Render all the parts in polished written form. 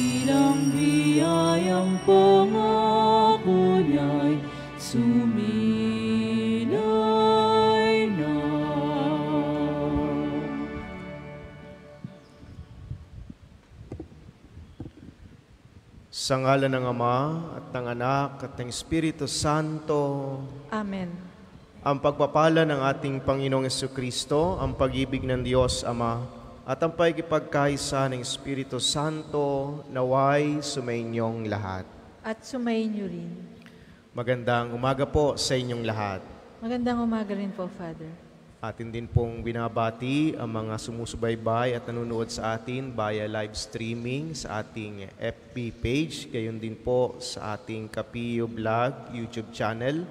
Dakilang biyayang pangako niya'y sumilay na. Sa ngalan ng Ama at ng Anak at ng Espiritu Santo. Amen. Ang pagpapala ng ating Panginoong Jesucristo, ang pag-ibig ng Diyos Ama, at ang pagkipagkaisa ng Espiritu Santo naway sumainyong lahat. At sumainyo rin. Magandang umaga po sa inyong lahat. Magandang umaga rin po, Father. Atin din pong binabati ang mga sumusubaybay at nanonood sa atin via live streaming sa ating FB page, gayon din po sa ating Kapio Vlog YouTube channel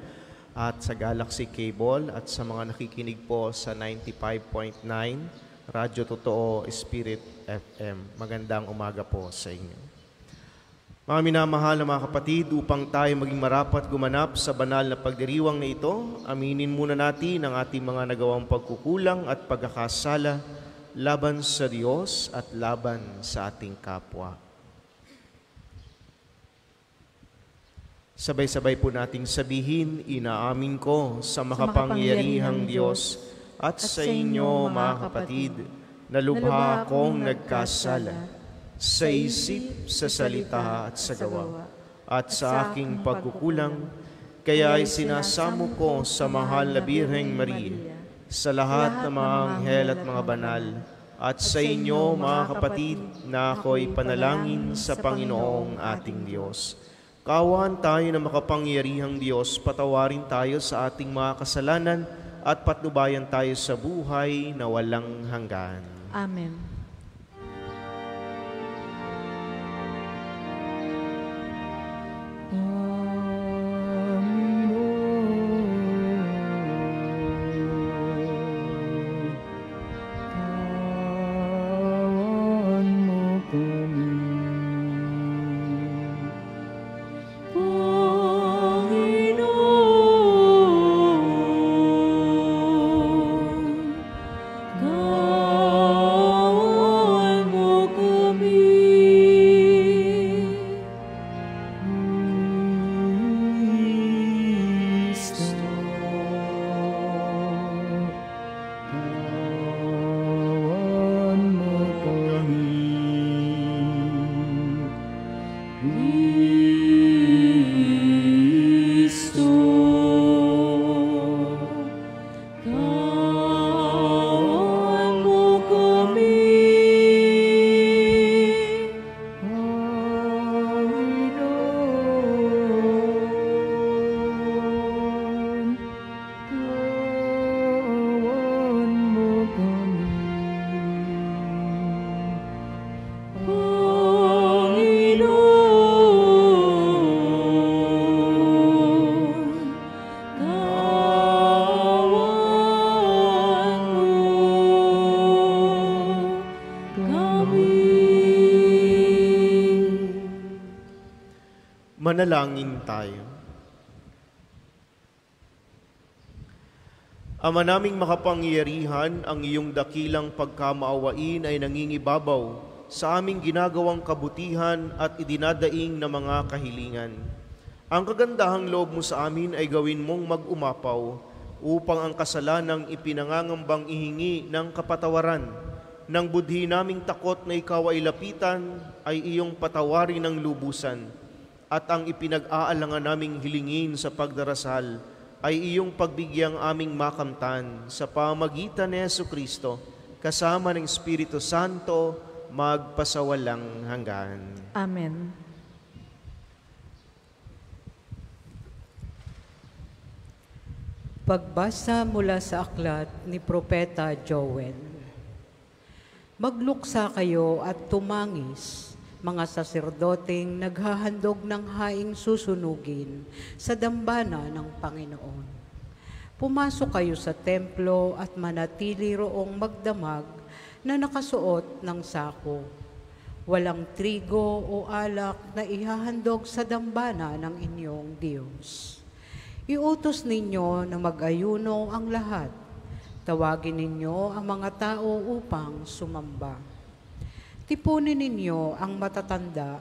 at sa Galaxy Cable at sa mga nakikinig po sa 95.9 Radyo Totoo Spirit FM. Magandang umaga po sa inyo. Mga minamahal na mga kapatid, upang tayo maging marapat gumanap sa banal na pagdiriwang na ito, aminin muna natin ang ating mga nagawang pagkukulang at pagkakasala laban sa Diyos at laban sa ating kapwa. Sabay-sabay po nating sabihin, inaamin ko sa makapangyarihang Diyos at sa inyo, mga kapatid, na lubha akong nagkasala sa isip, sa salita at sa gawa, at sa aking pagkukulang, kaya ay sinasamo ko sa mahal na Birheng Maria, sa lahat ng mga anghel at mga banal, at sa inyo, mga kapatid, na ako'y panalangin sa Panginoong ating Diyos. Kaawaan tayo na makapangyarihang Diyos, patawarin tayo sa ating mga kasalanan, at patnubayan tayo sa buhay na walang hanggan. Amen. Manalangin tayo. Ama naming makapangyarihan, ang iyong dakilang pagkamaawain ay nangingibabaw sa aming ginagawang kabutihan at idinadaing na mga kahilingan. Ang kagandahang loob mo sa amin ay gawin mong mag-umapaw upang ang kasalanang ipinangangambang ihingi ng kapatawaran ng budhi naming takot na ikaw ay lapitan ay iyong patawarin ng lubusan. At ang ipinag-aalangan naming hilingin sa pagdarasal ay iyong pagbigyang aming makamtan sa pamagitan ni Jesucristo, kasama ng Espiritu Santo, magpasawalang hanggan. Amen. Pagbasa mula sa aklat ni Propeta Joel. Magluksa kayo at tumangis, mga saserdoteng naghahandog ng haing susunugin sa dambana ng Panginoon. Pumasok kayo sa templo at manatili roong magdamag na nakasuot ng sako. Walang trigo o alak na ihahandog sa dambana ng inyong Diyos. Iutos ninyo na mag-ayuno ang lahat. Tawagin ninyo ang mga tao upang sumamba. Tipunin ninyo ang matatanda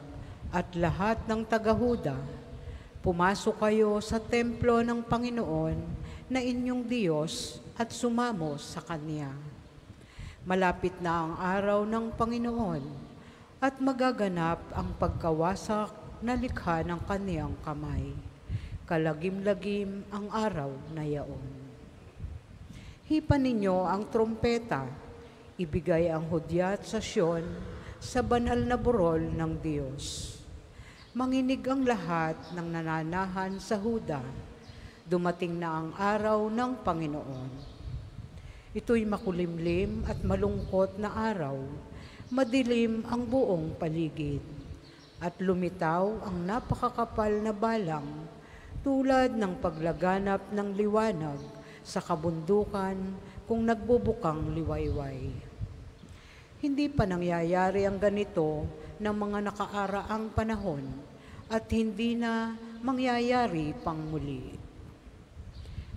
at lahat ng taga-Huda. Pumasok kayo sa templo ng Panginoon na inyong Diyos at sumamo sa Kanya. Malapit na ang araw ng Panginoon at magaganap ang pagkawasak na likha ng Kaniyang kamay. Kalagim-lagim ang araw na yaon. Hipan ninyo ang trompeta, ibigay ang hudyat sa Sion, sa banal na burol ng Diyos. Manginig ang lahat ng nananahan sa Huda. Dumating na ang araw ng Panginoon. Ito'y makulimlim at malungkot na araw. Madilim ang buong paligid. At lumitaw ang napakakapal na balang tulad ng paglaganap ng liwanag sa kabundukan kung nagbubukang liwayway. Hindi pa nangyayari ang ganito ng mga nakaaraang panahon at hindi na mangyayari pang muli.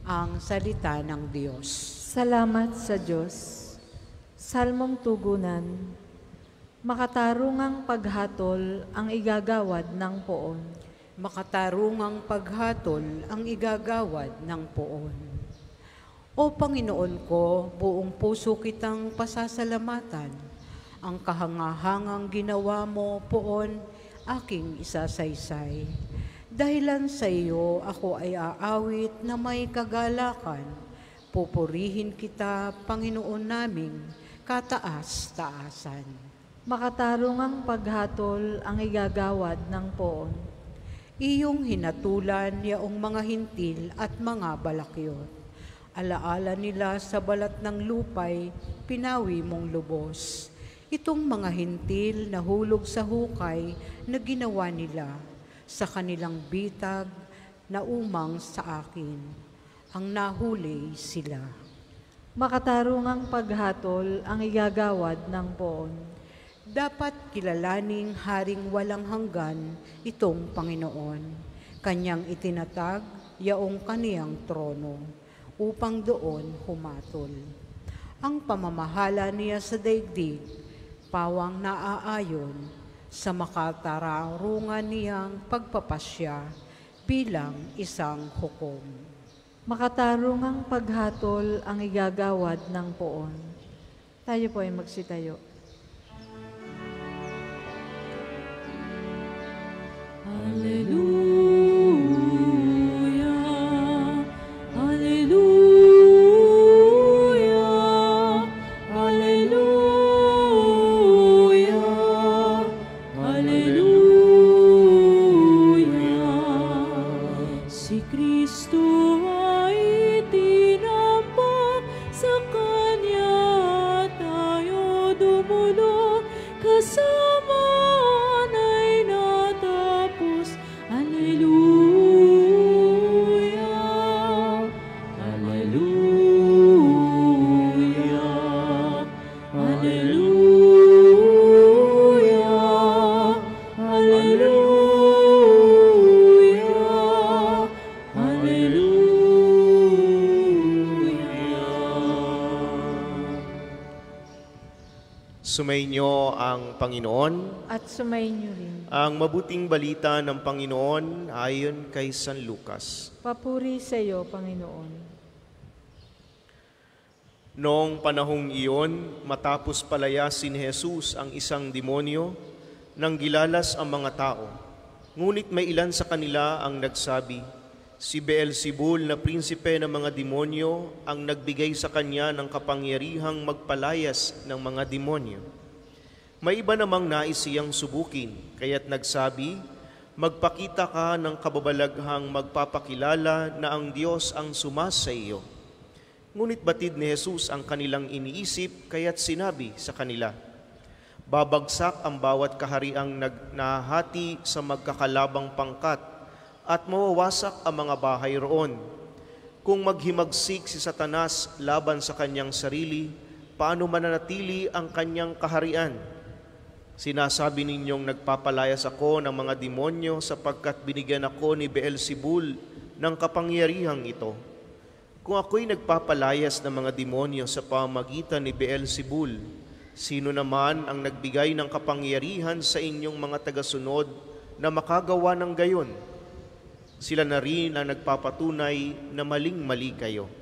Ang salita ng Diyos. Salamat sa Diyos. Salmong tugunan. Makatarungang paghatol ang igagawad ng poon. Makatarungang paghatol ang igagawad ng poon. O Panginoon ko, buong puso kitang pasasalamatan. Ang kahangahangang ginawa mo poon, aking isasaysay. Dahilan sa iyo, ako ay aawit na may kagalakan. Pupurihin kita, Panginoon naming, kataas-taasan. Makatarungang paghatol ang igagawad ng poon. Iyong hinatulan yaong mga hintil at mga balakyot. Alaala nila sa balat ng lupay, pinawi mong lubos. Itong mga hintil na hulog sa hukay na ginawa nila sa kanilang bitag na umang sa akin. Ang nahuli sila. Makatarungang paghatol ang igagawad ng poon. Dapat kilalaning haring walang hanggan itong Panginoon. Kanyang itinatag yaong kaniyang trono upang doon humatol. Ang pamamahala niya sa daigdig, pawang naaayon sa makatarungan niyang pagpapasya bilang isang hukom. Makatarungang paghatol ang igagawad ng poon. Tayo po ay magsitayo. Hallelujah, Hallelujah, Hallelujah, Hallelujah. Si Kristo ay tinampak, sa Kanya tayo dumulog, kasama ay natapos. Hallelujah, Hallelujah, Hallelujah, Hallelujah, Hallelujah. Sumainyo ang Panginoon. At sumainyo rin. Ang mabuting balita ng Panginoon ayon kay San Lucas. Papuri sa iyo, Panginoon. Noong panahong iyon, matapos palayasin ni Jesus ang isang demonyo, nanggilalas ang mga tao. Ngunit may ilan sa kanila ang nagsabi, si Beelzebul na prinsipe ng mga demonyo ang nagbigay sa kanya ng kapangyarihang magpalayas ng mga demonyo. May iba namang nais siyang subukin, kaya't nagsabi, magpakita ka ng kababalaghang magpapakilala na ang Diyos ang sumasa iyo. Ngunit batid ni Jesus ang kanilang iniisip, kaya't sinabi sa kanila, babagsak ang bawat kahariang nahati sa magkakalabang pangkat at mawawasak ang mga bahay roon. Kung maghimagsik si Satanas laban sa kanyang sarili, paano mananatili ang kanyang kaharian? Sinasabi ninyong nagpapalayas ako ng mga demonyo sapagkat binigyan ako ni Beelzebul ng kapangyarihang ito. Kung ako'y nagpapalayas ng mga demonyo sa pamamagitan ni Beelzebul, Sino naman ang nagbigay ng kapangyarihan sa inyong mga tagasunod na makagawa ng gayon? Sila na rin ang nagpapatunay na maling-mali kayo.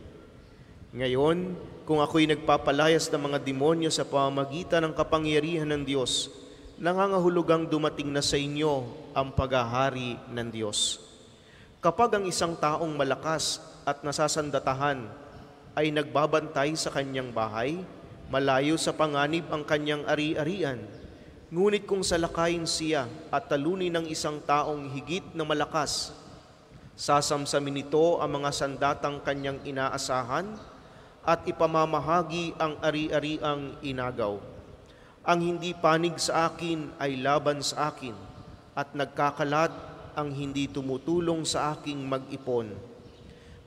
Ngayon, kung ako'y nagpapalayas ng mga demonyo sa pamamagitan ng kapangyarihan ng Diyos, nangangahulugang dumating na sa inyo ang paghahari ng Diyos. Kapag ang isang taong malakas at nasasandatahan ay nagbabantay sa kanyang bahay, malayo sa panganib ang kanyang ari-arian. Ngunit kung salakayin siya at talunin ng isang taong higit na malakas, sasamsamin nito ang mga sandatang kanyang inaasahan at ipamamahagi ang ari-ariang inagaw. Ang hindi panig sa akin ay laban sa akin, at nagkakalat ang hindi tumutulong sa aking mag-ipon.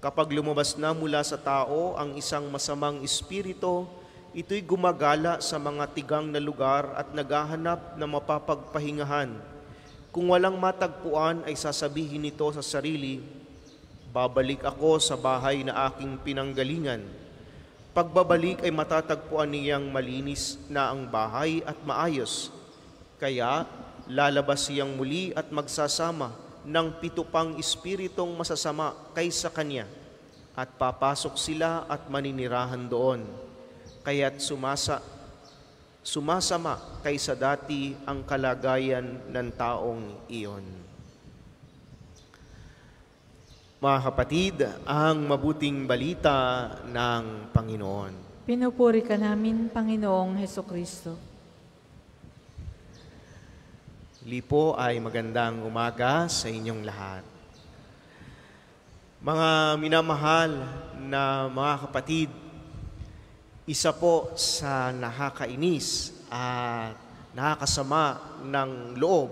Kapag lumabas na mula sa tao ang isang masamang espiritu, ito'y gumagala sa mga tigang na lugar at naghahanap na mapapagpahingahan. Kung walang matagpuan ay sasabihin nito sa sarili, babalik ako sa bahay na aking pinanggalingan. Pagbabalik ay matatagpuan niyang malinis na ang bahay at maayos. Kaya lalabas siyang muli at magsasama ng 7 pang espiritong masasama kaysa kanya, at papasok sila at maninirahan doon. Kaya't sumasama kaysa dati ang kalagayan ng taong iyon. Mga kapatid, ang mabuting balita ng Panginoon. Pinupuri ka namin, Panginoong Hesukristo. Lipo ay magandang umaga sa inyong lahat. Mga minamahal na mga kapatid, isa po sa nakakainis at nakakasama ng loob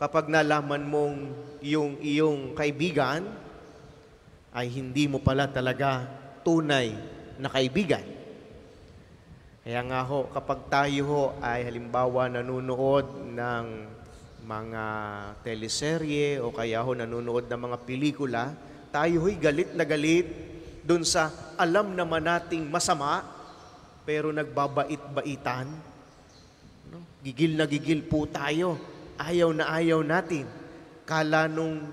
kapag nalaman mong yung iyong kaibigan ay hindi mo pala talaga tunay na kaibigan. Kaya nga ho, kapag tayo ho ay halimbawa nanonood ng mga teleserye o kaya ho nanonood ng mga pelikula, tayo ho'y galit na galit dun sa alam naman nating masama, pero nagbabait-baitan. Gigil na gigil po tayo. Ayaw na ayaw natin. Kala nung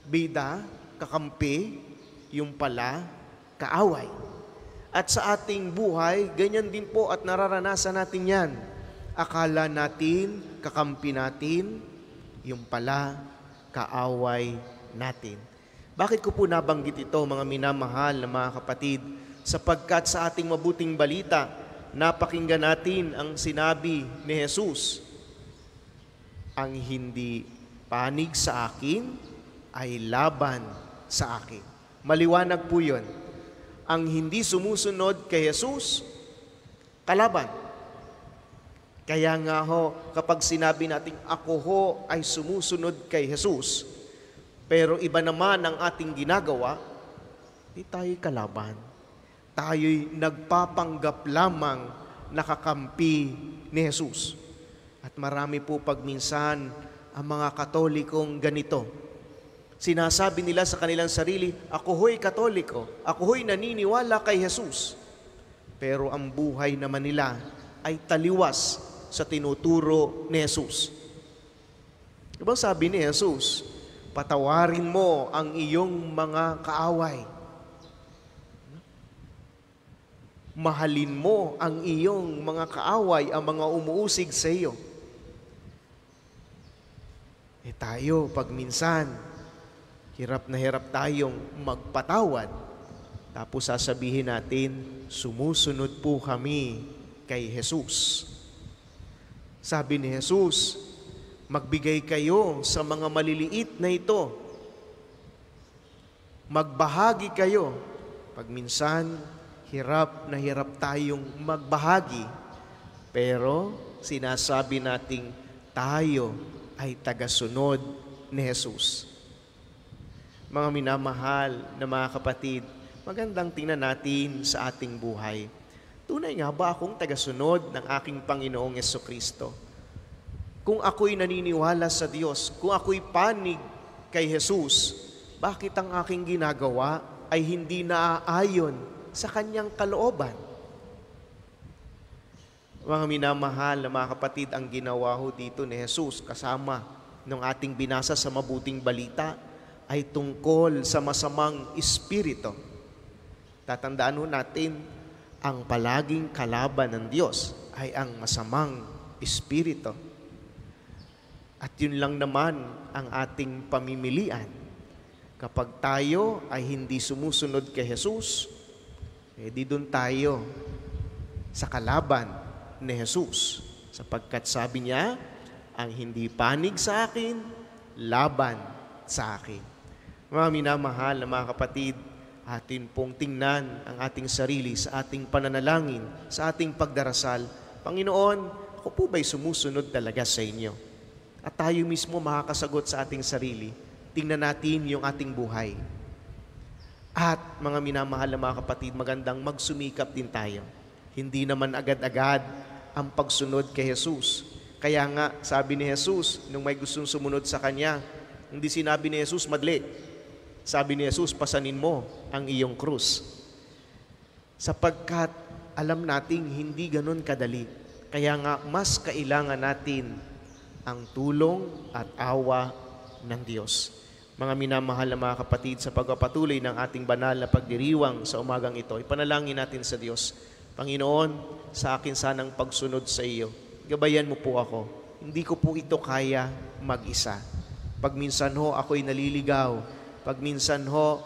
bida, kakampi, yung pala, kaaway. At sa ating buhay, ganyan din po at nararanasan natin yan. Akala natin, kakampi natin, yung pala, kaaway natin. Bakit ko po nabanggit ito, mga minamahal na mga kapatid? Sapagkat sa ating mabuting balita, napakinggan natin ang sinabi ni Jesus, ang hindi panig sa akin ay laban sa akin. Maliwanag po yun. Ang hindi sumusunod kay Jesus, kalaban. Kaya nga ho, kapag sinabi natin, ako ho ay sumusunod kay Jesus, pero iba naman ang ating ginagawa, di tayo'y kalaban. Tayo'y nagpapanggap lamang nakakampi ni Jesus. At marami po pagminsan ang mga Katolikong ganito. Sinasabi nila sa kanilang sarili, ako ho'y Katoliko, ako ho'y naniniwala kay Jesus. Pero ang buhay naman nila ay taliwas sa tinuturo ni Jesus. Diba sabi ni Jesus, patawarin mo ang iyong mga kaaway. Mahalin mo ang iyong mga kaaway, ang mga umuusig sa iyo. Tayo, pag minsan, hirap na hirap tayong magpatawad. Tapos sasabihin natin, sumusunod po kami kay Jesus. Sabi ni Jesus, magbigay kayo sa mga maliliit na ito. Magbahagi kayo. Pag minsan, hirap na hirap tayong magbahagi, pero sinasabi nating tayo ay tagasunod ni Jesus. Mga minamahal na mga kapatid, magandang tingnan natin sa ating buhay. Tunay nga ba akong tagasunod ng aking Panginoong Hesukristo? Kung ako'y naniniwala sa Diyos, kung ako'y panig kay Jesus, bakit ang aking ginagawa ay hindi naaayon sa kanyang kalooban? Mga minamahal na mga kapatid, ang ginawa ho dito ni Jesus kasama nung ating binasa sa mabuting balita ay tungkol sa masamang espiritu. Tatandaan ho natin, ang palaging kalaban ng Diyos ay ang masamang espiritu. At yun lang naman ang ating pamimilian. Kapag tayo ay hindi sumusunod kay Jesus, di doon tayo sa kalaban ni Jesus. Sapagkat sabi niya, ang hindi panig sa akin, laban sa akin. Mga minamahal na mga kapatid, atin pong tingnan ang ating sarili sa ating pananalangin, sa ating pagdarasal. Panginoon, ako po ba'y sumusunod talaga sa inyo? At tayo mismo makakasagot sa ating sarili. Tingnan natin yung ating buhay. At mga minamahal na mga kapatid, magandang magsumikap din tayo. Hindi naman agad-agad ang pagsunod kay Jesus. Kaya nga, sabi ni Jesus, nung may gustong sumunod sa Kanya, hindi sinabi ni Jesus, madali. Sabi ni Jesus, pasanin mo ang iyong krus. Sapagkat alam nating hindi ganun kadali. Kaya nga, mas kailangan natin ang tulong at awa ng Diyos. Mga minamahal na mga kapatid, sa pagpapatuloy ng ating banal na pagdiriwang sa umagang ito, ipanalangin natin sa Diyos. Panginoon, sa akin sanang pagsunod sa iyo. Gabayan mo po ako. Hindi ko po ito kaya mag-isa. Pag minsan ho, ako'y naliligaw. Pag minsan ho,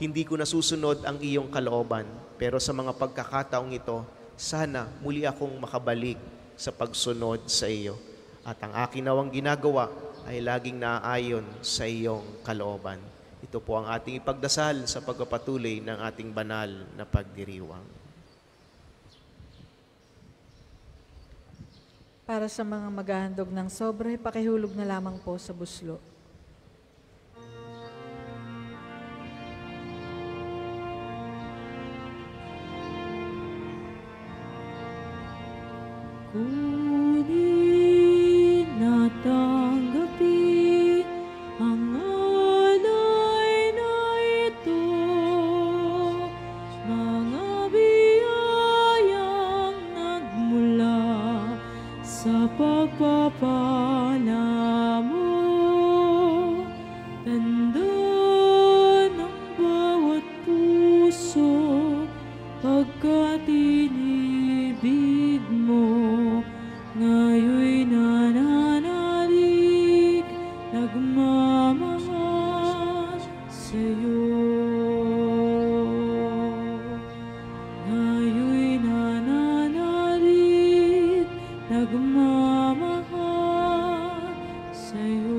hindi ko nasusunod ang iyong kalooban. Pero sa mga pagkakataong ito, sana muli akong makabalik sa pagsunod sa iyo. At ang akin nawang ginagawa ay laging naaayon sa iyong kalooban. Ito po ang ating ipagdasal sa pagpapatuloy ng ating banal na pagdiriwang. Para sa mga maghahandog ng sobre, pakihulog na lamang po sa buslo. Kunin na tanggapin ang alay na ito, mga biyayang nagmula sa pagpapala mo. Tanda ng bawat puso pagkat inibig mo. Ngayon'y nananalig, nagmamahal sa'yo. Ngayon'y nananalig, nagmamahal sa'yo.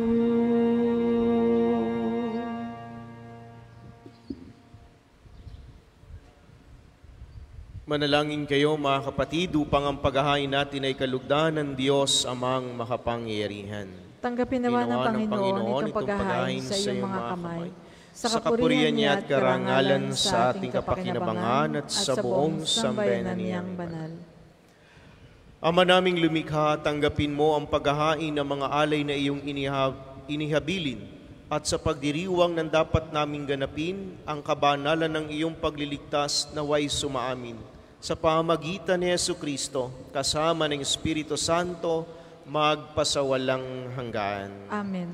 Manalangin kayo mga kapatid upang ang paghahain natin ay kalugdan ng Diyos amang makapangyarihan. Tanggapin naman ng Panginoon itong paghahain sa iyong mga kamay, sa kapurihan niya at karangalan sa ating kapakinabangan at sa buong sambayanan niyang banal. Ama naming lumikha, tanggapin mo ang paghahain ng mga alay na iyong inihabilin at sa pagdiriwang ng dapat naming ganapin ang kabanalan ng iyong pagliligtas naway sumaamin. Sa pamamagitan ni Jesucristo, kasama ng Espiritu Santo, magpasawalang hanggan. Amen.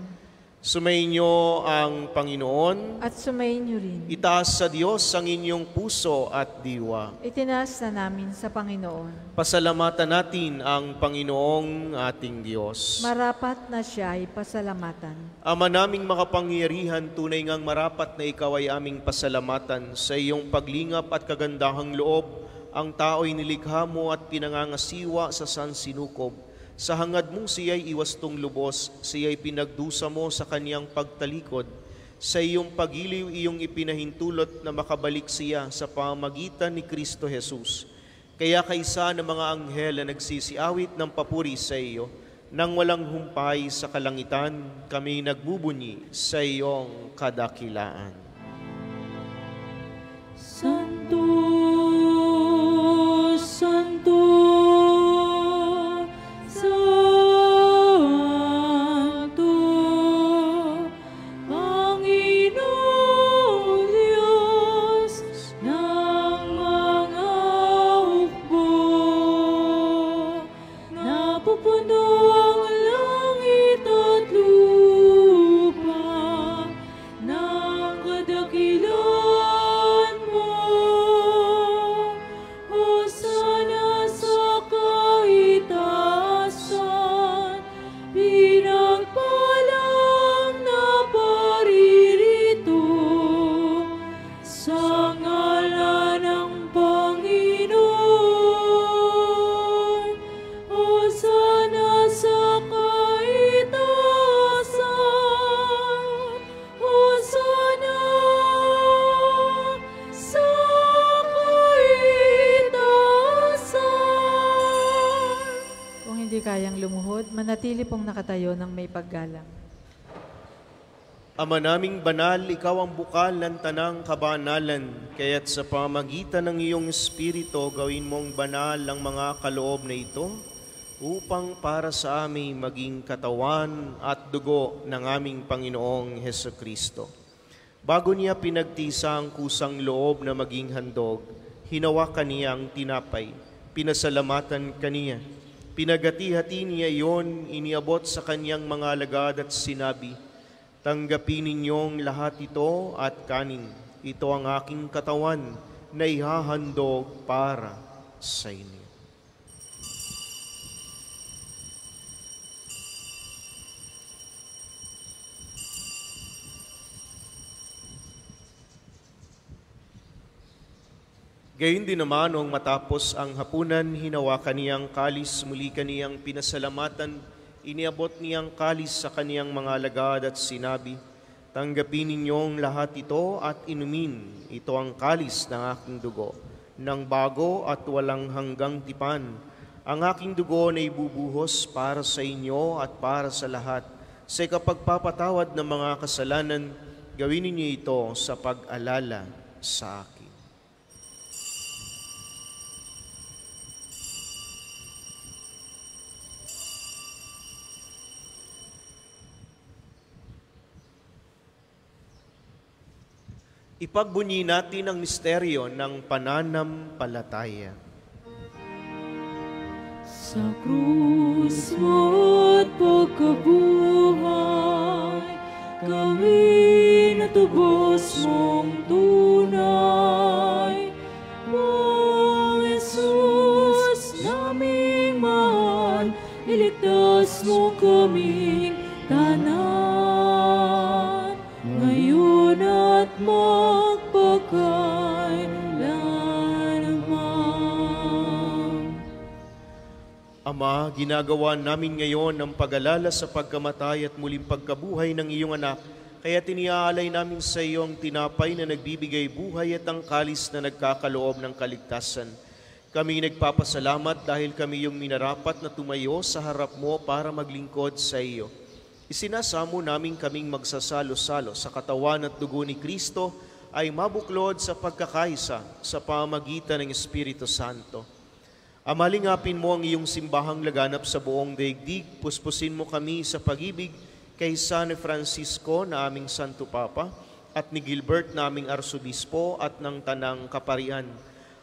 Sumainyo ang Panginoon. At sumainyo rin. Itaas sa Diyos ang inyong puso at diwa. Itinaas na namin sa Panginoon. Pasalamatan natin ang Panginoong ating Diyos. Marapat na siya ay pasalamatan. Ama naming makapangyarihan, tunay ngang marapat na ikaw ay aming pasalamatan sa iyong paglingap at kagandahang loob. Ang tao'y nilikha mo at pinangangasiwa sa sansinukob. Sa hangad mong siya'y iwastong lubos, siya'y pinagdusa mo sa kaniyang pagtalikod. Sa iyong pagiliw, iyong ipinahintulot na makabalik siya sa pamamagitan ni Kristo Jesus. Kaya kaysa ng mga anghel na nagsisiawit ng papuri sa iyo, nang walang humpay sa kalangitan, kami nagbubunyi sa iyong kadakilaan. Santo, Santo, Santo, Panginoong Diyos ng mga hukbo. manatili pong nakatayo ng may paggalang. Ama naming banal, ikaw ang bukal ng tanang kabanalan, kaya't sa pamagitan ng iyong Espiritu, gawin mong banal ang mga kaloob na ito, upang para sa amin maging katawan at dugo ng aming Panginoong Hesukristo. Bago niya pinagtisa ang kusang loob na maging handog, hinawakan niya ang tinapay, pinasalamatan kaniya. Pinagati-hati niya iyon, iniabot sa kanyang mga alagad at sinabi, "Tanggapin ninyong lahat ito at kanin. Ito ang aking katawan na ihahandog para sa inyo." Gayon din naman, noong matapos ang hapunan, hinawakan niyang kalis, muli kaniyang pinasalamatan, iniabot niyang kalis sa kaniyang mga alagad at sinabi, "Tanggapin ninyong lahat ito at inumin. Ito ang kalis ng aking dugo, ng bago at walang hanggang tipan. Ang aking dugo na ibubuhos para sa inyo at para sa lahat. Sa ikapagpapatawad ng mga kasalanan, gawin ninyo ito sa pag-alala sa akin." Ipagbunyi natin ang misteryo ng pananampalataya. Sa krus mo't pagkabuhay, gawin at tubos mong tunay. O Jesus, naming mahal, iligtas mo kaming tanan, ngayon at magpakailanman. Ama, ginagawa namin ngayon ang pag-alala sa pagkamatay at muling pagkabuhay ng iyong anak, kaya tiniaalay namin sa iyo ang tinapay na nagbibigay buhay at ang kalis na nagkakaloob ng kaligtasan. Kami nagpapasalamat dahil kami yung minarapat na tumayo sa harap mo para maglingkod sa iyo. Isinasamo namin kaming magsasalo-salo sa katawan at dugo ni Kristo ay mabuklod sa pagkakaisa sa pamagitan ng Espiritu Santo. Amalingapin mo ang iyong simbahang laganap sa buong daigdig, puspusin mo kami sa pag-ibig kay San Francisco na aming Santo Papa at ni Gilbert na aming Arsobispo at ng Tanang Kaparian.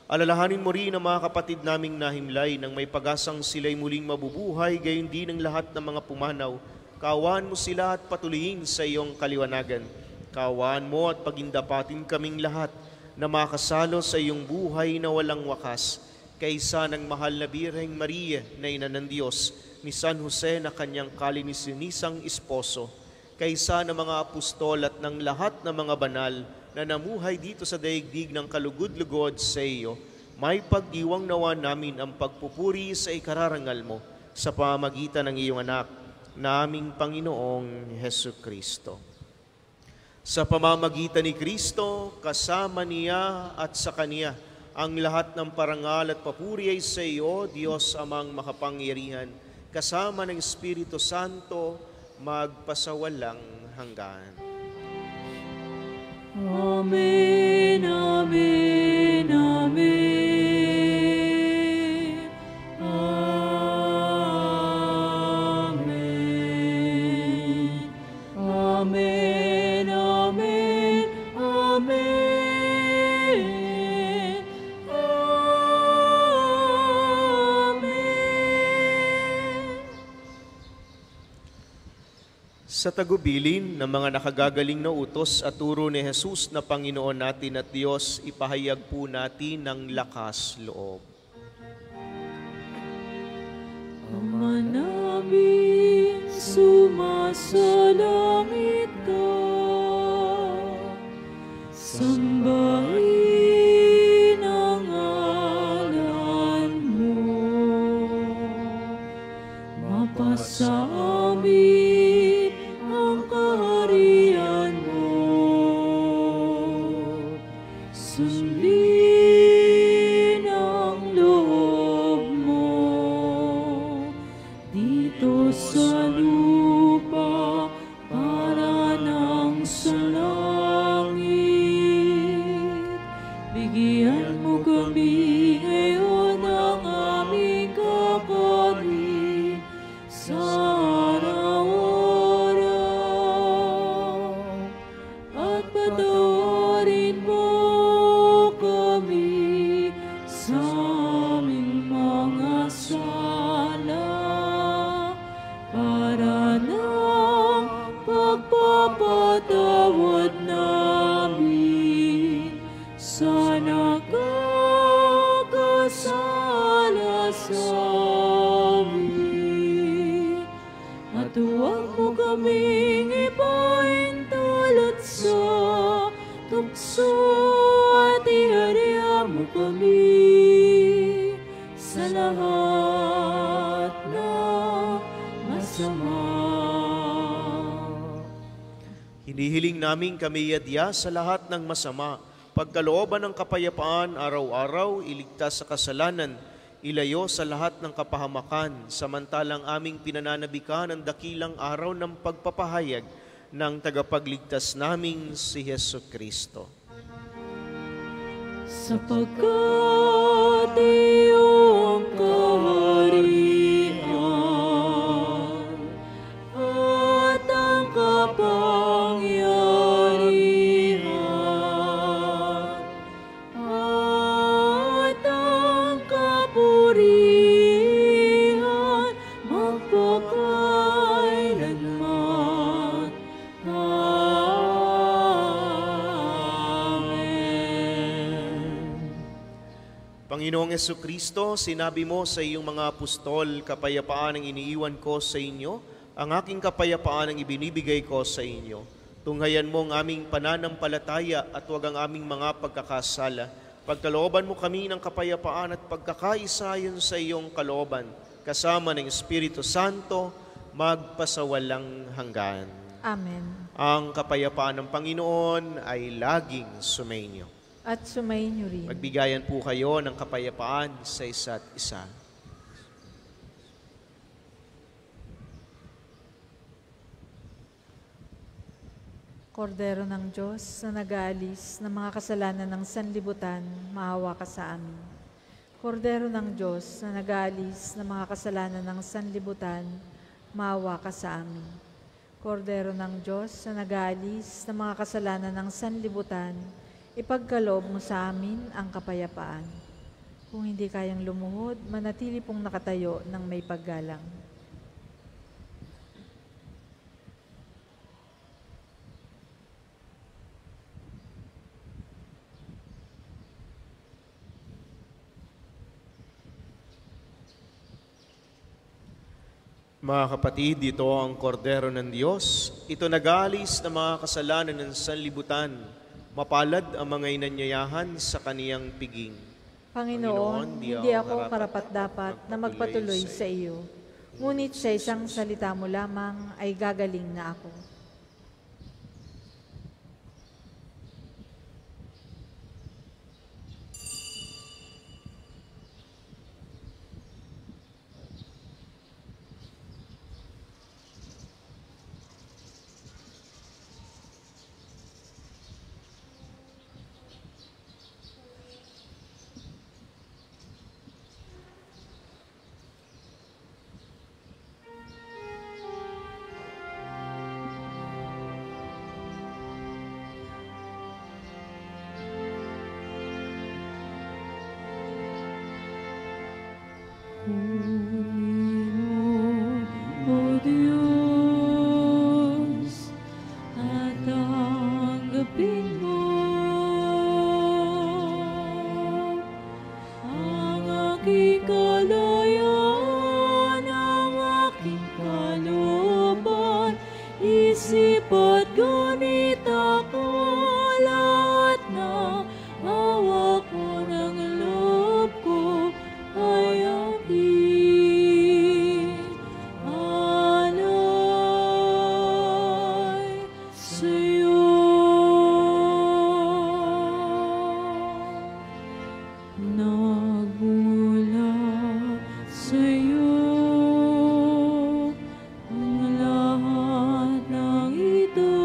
Alalahanin mo rin ang mga kapatid naming nahimlay nang may pag-asang sila'y muling mabubuhay, gayon din ang lahat ng mga pumanaw. Kaawaan mo sila at patuloyin sa iyong kaliwanagan. Kaawaan mo at pagindapatin kaming lahat na makasalo sa iyong buhay na walang wakas, kaysa ng mahal na Birheng Maria na ina ng Diyos, ni San Jose na kanyang kalininisang esposo, kaysa ng mga apostol at ng lahat ng mga banal na namuhay dito sa daigdig ng kalugod-lugod sa iyo, may pagdiwang nawa namin ang pagpupuri sa ikararangal mo sa pamagitan ng iyong anak, na aming Panginoong Hesukristo. Sa pamamagitan ni Kristo, kasama niya at sa Kaniya, ang lahat ng parangal at papuri ay sa iyo, Diyos amang makapangyarihan, kasama ng Espiritu Santo, magpasawalang hanggan. Amen, amen, amen. Amen, amen, amen, amen. Sa tagubilin ng mga nakagagaling na utos at turo ni Jesus na Panginoon natin at Diyos, ipahayag po natin ng lakas loob. Ama namin, sumasalangit ka, sambahin ang ngalan mo, mapasa amin ang kaharian mo, sundin ang loob mo dito sa Hinihiling namin kami yadya sa lahat ng masama, pagkalooban ng kapayapaan araw-araw, iligtas sa kasalanan, ilayo sa lahat ng kapahamakan, samantalang aming pinananabikan ang dakilang araw ng pagpapahayag ng tagapagligtas naming si Hesu Kristo. Sapagkat iyong kaharian at ang kapangyarihan at ang kapurihan magpakailanman. Panginoong Jesucristo, sinabi mo sa iyong mga apostol, kapayapaan ang iniiwan ko sa inyo, ang aking kapayapaan ang ibinibigay ko sa inyo. Tunghayan mo ang aming pananampalataya at huwag ang aming mga pagkakasala. Pagkalooban mo kami ng kapayapaan at pagkakaisa ayon sa iyong kalooban, kasama ng Espiritu Santo, magpasawalang hanggan. Amen. Ang kapayapaan ng Panginoon ay laging sumainyo. At sumainyo rin. Magbigayan po kayo ng kapayapaan sa isa't isa. Kordero ng Diyos na nag-aalis ng mga kasalanan ng sanlibutan, maawa ka sa amin. Kordero ng Diyos na nag-aalis ng mga kasalanan ng sanlibutan, maawa ka sa amin. Kordero ng Diyos na nag-aalis ng mga kasalanan ng sanlibutan, ipagkaloob mo sa amin ang kapayapaan. Kung hindi kayang lumuhod, manatili pong nakatayo ng may paggalang. Mga kapatid, ito ang kordero ng Diyos. Ito nag-aalis ng mga kasalanan ng sanlibutan. Mapalad ang mga inanyayahan sa kaniyang piging. Panginoon, hindi ako karapat-dapat na magpatuloy sa iyo. Ngunit sa isang salita mo lamang ay gagaling na ako. Panginoon, O Diyos, at tanggapin mo ang aking kalayaan, ang aking kalooban, isip at gunit ako, lahat na hawak mo ng loob ko ay alay sa'yo. Nagmula sa'yo ang lahat ng ito.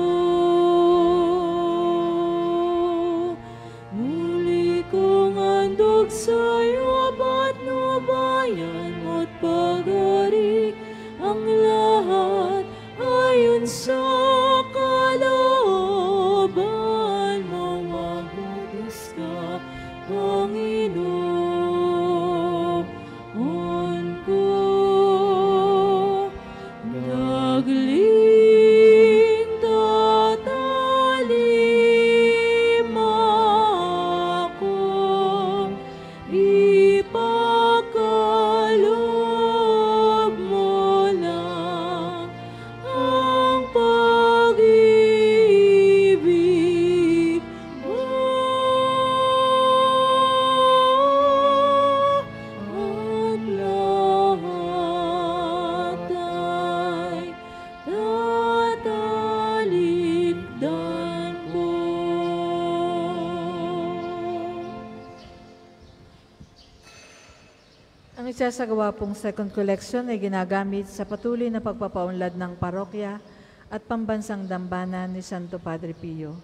isasagawa pong second collection ay ginagamit sa patuloy na pagpapaunlad ng parokya at pambansang dambana ni Santo Padre Pio.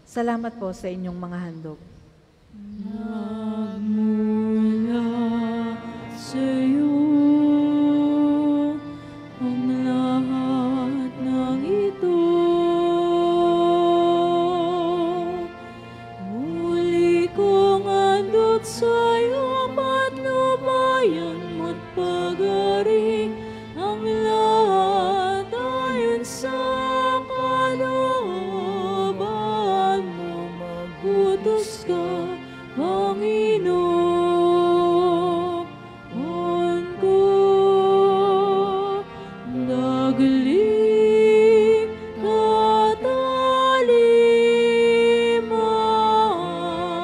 Salamat po sa inyong mga handog. Magmula sa'yo ang lahat ng ito. Muli kong handog sa'yo, patnubayan mo't pag-aring ang lahat ayon sa kalooban mo. Mag-utos ka, Panginoon ko, nagaling katalima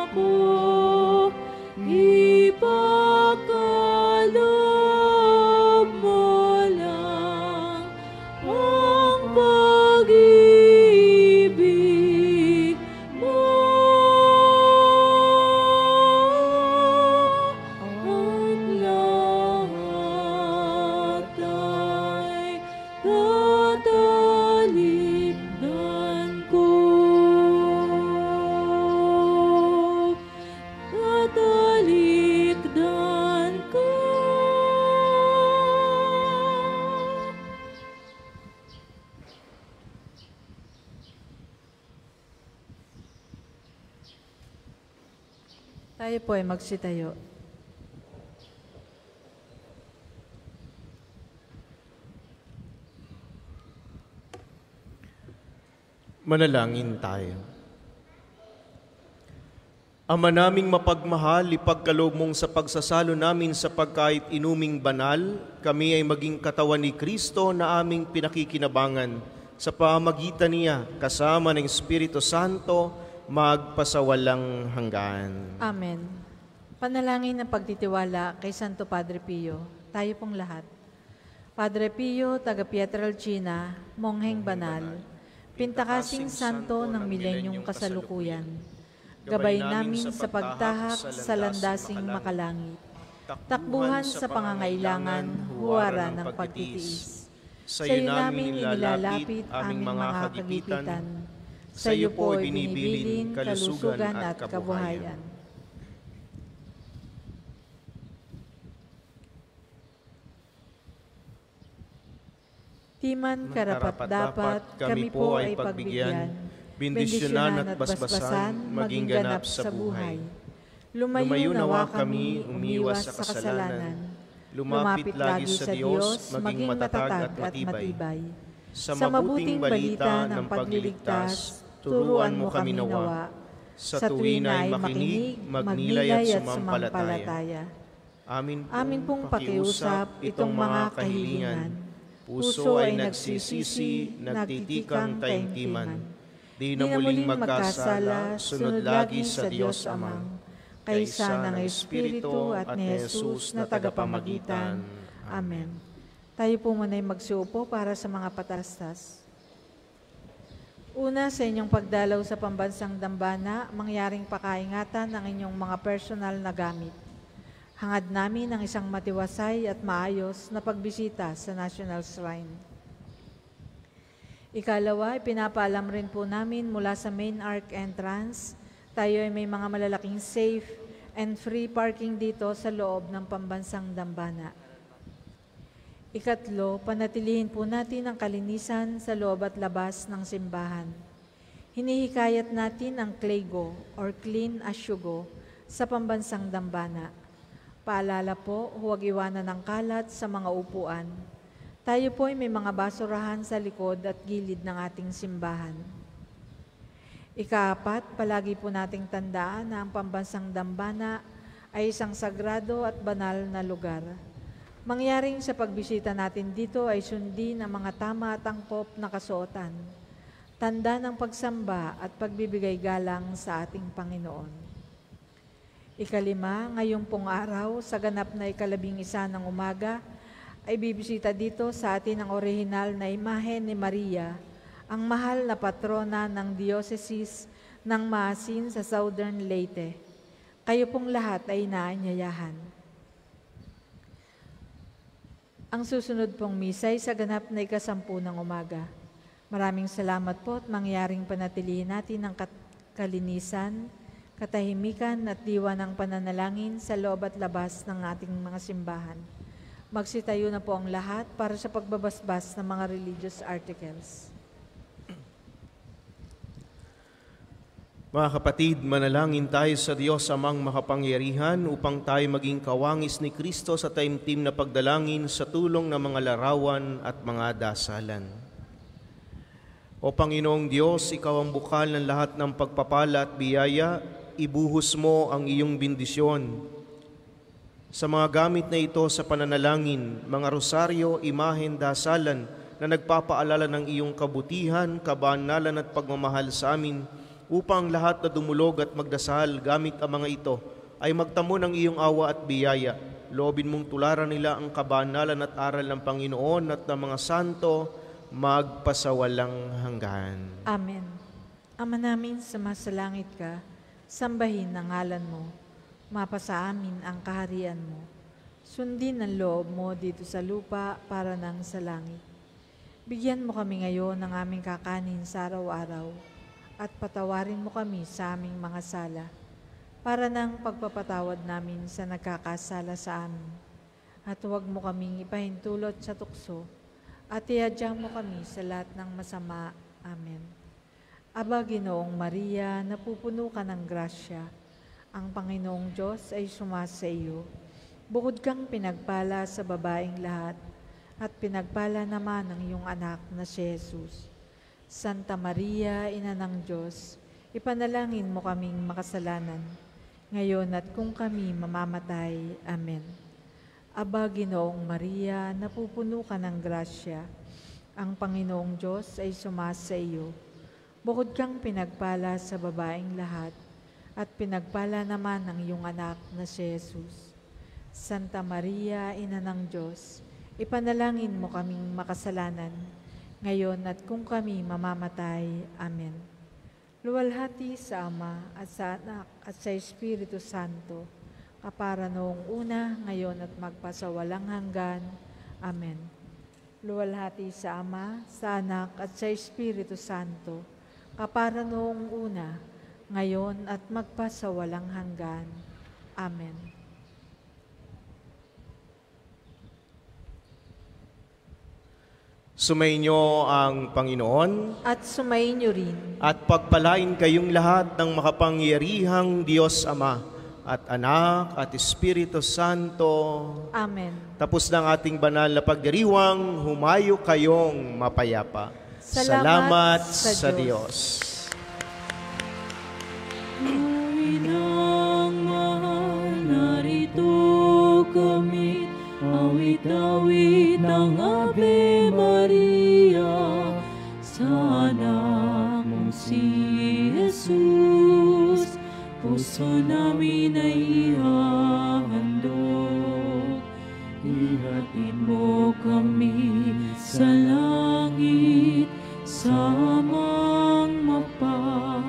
ako, ipagkaloob mo lang ang pag-ibig mo. Ang lahat ay tatalikdan ko. Tatalikdan ko. Tayo po ay magsitayo. Manalangin tayo. Ama naming mapagmahal, ipagkaloob mong sa pagsasalo namin sa pagkait inuming banal, kami ay maging katawan ni Kristo na aming pinakikinabangan sa pamagitan niya, kasama ng Espiritu Santo, magpasawalang hanggan. Amen. Panalangin ng pagtitiwala kay Santo Padre Pio. Tayo pong lahat. Padre Pio, taga Pietrelcina, mongheng banal, pintakasing santo ng milenyong kasalukuyan, gabay namin sa pagtahak sa landasing makalangit, takbuhan sa pangangailangan, huwara ng pagtitiis. Sa iyo namin inilalapit aming mga kagipitan. Sa iyo po ay binibiling kalusugan at kabuhayan. Timan karapat-dapat, kami po ay pagbigyan, bendisyonan at basbasan, maging ganap sa buhay. Lumayo nawa kami, umiwas sa kasalanan. Lumapit lagi sa Diyos, maging matatag at matibay. Sa mabuting balita ng pagliligtas, turuan mo kami nawa. Sa tuwin na ay makinig, magnilay at sumampalataya. Amin pong pakiusap itong mga kahilingan. Puso ay nagsisisi, nagtitikang taimtiman. Di na muling magkasala, sunod lagi sa Diyos Amang, kaysa ng Espiritu at ni Jesus na tagapamagitan. Amen. Tayo po muna ay magsiupo para sa mga patastas. Una, sa inyong pagdalaw sa pambansang dambana, mangyaring pakaingatan ng inyong mga personal na gamit. Hangad namin ang isang matiwasay at maayos na pagbisita sa National Shrine. Ikalawa, pinapaalam rin po namin mula sa main arc entrance, tayo ay may mga malalaking safe and free parking dito sa loob ng pambansang dambana. Ikatlo, panatilihin po natin ang kalinisan sa loob at labas ng simbahan. Hinihikayat natin ang CLEGO or Clean as You Go sa pambansang dambana. Paalala po, huwag iwanan ng kalat sa mga upuan. Tayo po ay may mga basurahan sa likod at gilid ng ating simbahan. Ikaapat, palagi po nating tandaan na ang pambansang dambana ay isang sagrado at banal na lugar. Mangyaring sa pagbisita natin dito ay sundin ang mga tama at angkop na kasuotan. Tanda ng pagsamba at pagbibigay galang sa ating Panginoon. Ikalima, ngayong pong araw, sa ganap na 11 ng umaga, ay bibisita dito sa atin ang orihinal na imahe ni Maria, ang mahal na patrona ng Diocese ng Maasin sa Southern Leyte. Kayo pong lahat ay inaanyayahan. Ang susunod pong misa ay sa ganap na 10 ng umaga. Maraming salamat po at mangyaring panatilihin natin ang kalinisan, katahimikan at diwa ng pananalangin sa loob at labas ng ating mga simbahan. Magsitayo na po ang lahat para sa pagbabasbas ng mga religious articles. Mga kapatid, manalangin tayo sa Diyos amang makapangyarihan upang tayo maging kawangis ni Kristo sa taimtim na pagdalangin sa tulong ng mga larawan at mga dasalan. O Panginoong Diyos, Ikaw ang bukal ng lahat ng pagpapala at biyaya, ibuhos mo ang iyong bendisyon sa mga gamit na ito sa pananalangin, mga rosaryo, imahen, dasalan na nagpapaalala ng iyong kabutihan, kabanalan at pagmamahal sa amin, upang lahat na dumulog at magdasal gamit ang mga ito ay magtamo ng iyong awa at biyaya. Loobin mong tularan nila ang kabanalan at aral ng Panginoon at ng mga santo magpasawalang hanggan. Amen. Ama namin, sumasalangit ka, sambahin ang ngalan mo, mapasa amin ang kaharian mo. Sundin ang loob mo dito sa lupa para nang sa langit. Bigyan mo kami ngayon ng aming kakanin sa araw-araw, at patawarin mo kami sa aming mga sala, para ng pagpapatawad namin sa nagkakasala sa amin. At huwag mo kaming ipahintulot sa tukso, at iadya mo kami sa lahat ng masama. Amen. Aba, Ginoong Maria, napupuno ka ng grasya. Ang Panginoong Diyos ay sumasa iyo. Bukod kang pinagpala sa babaeng lahat, at pinagpala naman ang iyong anak na si Jesus. Santa Maria, Ina ng Diyos, ipanalangin mo kaming makasalanan, ngayon at kung kami mamamatay. Amen. Aba, Ginoong Maria, napupuno ka ng grasya. Ang Panginoong Diyos ay sumasa iyo. Bukod kang pinagpala sa babaeng lahat, at pinagpala naman ang iyong anak na si Jesus. Santa Maria, Ina ng Diyos, ipanalangin mo kaming makasalanan, ngayon at kung kami mamamatay. Amen. Luwalhati sa Ama at sa Anak at sa Espiritu Santo, kapara noong una, ngayon at magpasawalang hanggan. Amen. Luwalhati sa Ama, sa Anak at sa Espiritu Santo, kapara noong una, ngayon at magpasawalang hanggan. Amen. Sumainyo ang Panginoon At sumainyo rin. at pagpalain kayong lahat ng makapangyarihang Diyos Ama at Anak at Espiritu Santo. Amen. Tapos ng ating banal na pagdiriwang, humayo kayong mapayapa. Salamat sa sa Diyos. Inang mahal, narito kami, awit-awit ang Ave Maria, sa anak mong si Jesus, puso namin ay ihahandog. Ihatid mo kami sa langit, sa amang mapagmahal.